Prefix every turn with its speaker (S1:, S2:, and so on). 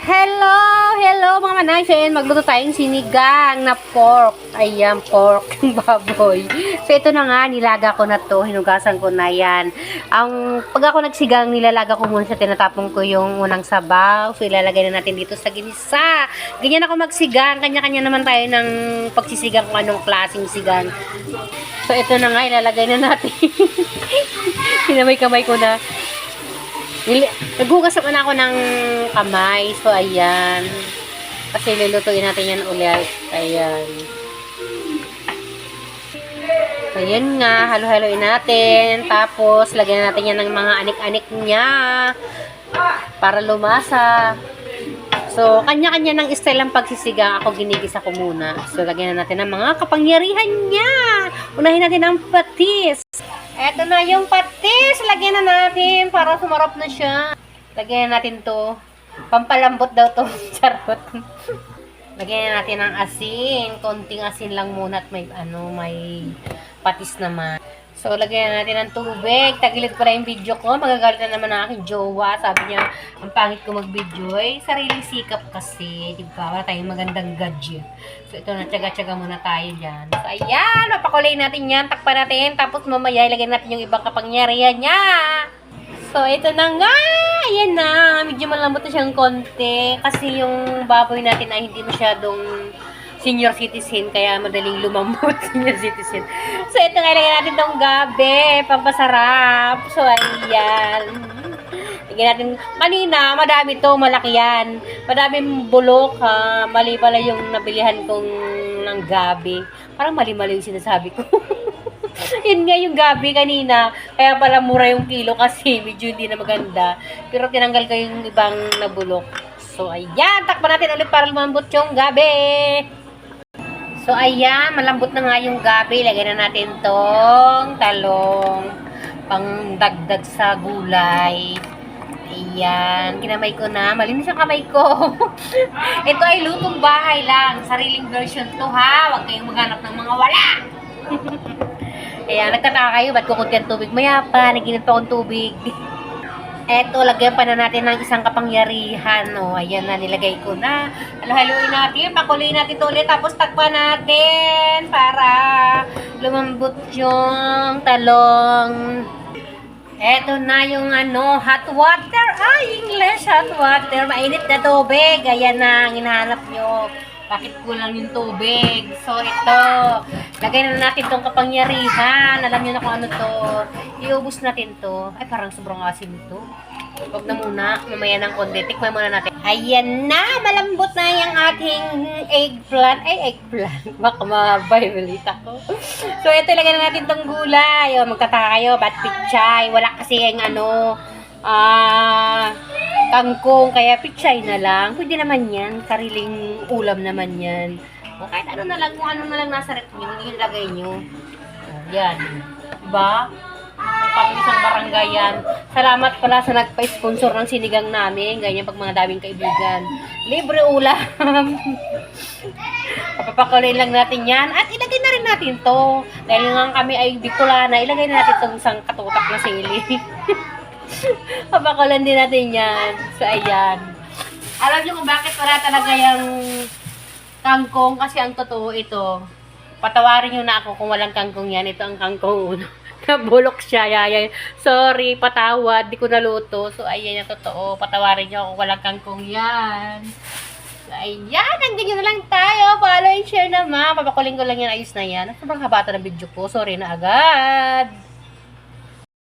S1: Hello! Hello mga manay! Magluto tayong sinigang na pork. Ayan, pork. Baboy. So, ito na nga. Nilaga ko na to. Hinugasan ko na yan. Pag ako nagsigang, nilalaga ko muna siya. Tinatapon ko yung unang sabaw. So, ilalagay na natin dito sa ginisa. Ganyan ako magsigang. Kanya-kanya naman tayo ng pagsisigang kung anong klaseng sigang. So, ito na nga. Ilalagay na natin. Sinamay-kamay ko na. Naghugas naman ako ng kamay. So, ayan. Kasi lulutuin natin yan ulit. Ayan. Ayan nga. Halo-haloin natin. Tapos, lagyan natin yan ng mga anik-anik niya. Para lumasa. So, kanya-kanya ng style ng pagsisigang. Ako ginigisa ko muna. So, lagyan na natin ng mga kapangyarihan niya. Unahin natin ang patis. Eto na yung patis. Lagyan na natin para sumarap na siya. Lagyan na natin to. Pampalambot daw to. Charot. Lagyan na natin ng asin. Konting asin lang muna at may patis naman. So, lagyan na natin ng tubig. Tagilid pala yung video ko. Magagalit na naman ang aking jowa. Sabi niya, ang pangit ko mag-video. Sariling sikap kasi. Diba? Wala tayong magandang gadget. So, ito na. Tsaga-tsaga muna tayo dyan. So, ayan. Mapakulay natin yan. Takpan natin. Tapos mamaya, ilagay natin yung ibang kapangyarihan niya. So, ito na nga. Ayan na. Medyo malambot na siyang konti. Kasi yung baboy natin ay hindi masyadong senior citizen, kaya madaling lumambot senior citizen. So, ito nga, ilagay natin itong gabi, pampasarap. So, ayan. Lagyan natin, kanina, madami to, malaki yan. Madaming bulok, ha. Mali pala yung nabilihan kong ng gabi. Parang mali-mali yung sinasabi ko. Yun nga yung gabi kanina. Kaya pala mura yung kilo kasi medyo hindi na maganda. Pero tinanggal ko yung ibang nabulok. So, ayan. Takpan natin ulit para lumambot yung gabi. So, ayan, malambot na nga yung gabi. Lagyan na natin tong talong pang dagdag sa gulay. Ayan, kinamay ko na. Malinis ang kamay ko. Ito ay lutong bahay lang. Sariling version to, ha? Huwag kayong maghanap ng mga wala. Ayan, nagtataka kayo. Ba't kukunti ang tubig? Maya pa, naginit pa akong tubig. Eto, lagyan pa na natin ng isang kapangyarihan. O, ayan na, nilagay ko na. Halo-haloin natin, pakuloyin natin ito ulit, tapos takpan natin para lumambot yung talong. Eto na yung hot water. Ay, English, hot water. Mainit na tubig. Ayan na, ang hinahanap nyo. Bakit kulang yung tubig? So, ito. Lagay na natin itong kapangyarihan. Alam nyo na kung ano to. Iubos natin to. Ay, parang sobrang asim to. Huwag na muna. Mamaya ng konti. Tikman muna natin. Ayan na! Malambot na yung ating eggplant. Ay, eggplant. Baka mabibalita ko. So, ito. Lagay na natin itong gulay. O, magtataka kayo. Ba't pichay? Wala kasi yung kangkong, kaya pichay na lang. Pwede naman yan. Sariling ulam naman yan. O kahit ano na lang, kung ano na lang nasa rep nyo, yung lagay nyo. O, yan. Diba? Pang isang barangay yan. Salamat pala sa nagpa-sponsor ng sinigang namin. Ganyan pag mga daming kaibigan. Libre ulam. Papapakulay lang natin yan. At ilagay na rin natin to. Dahil nga kami ay Bicolana, ilagay na natin itong isang katutak na sili. Papakulan din natin yan. So, ayan. Alam niyo kung bakit wala talaga yung kangkong? Kasi ang totoo ito. Patawarin niyo na ako kung walang kangkong yan. Ito ang kangkong. Nabulok siya. Yaya. Sorry, patawad. Di ko naluto. So, ayan yung totoo. Patawarin niyo kung walang kangkong yan. So, ayan. Hanggang nyo na lang tayo. Follow and share naman. Papakuling ko lang yan. Ayos na yan. Sobrang haba ng video ko. Sorry na agad.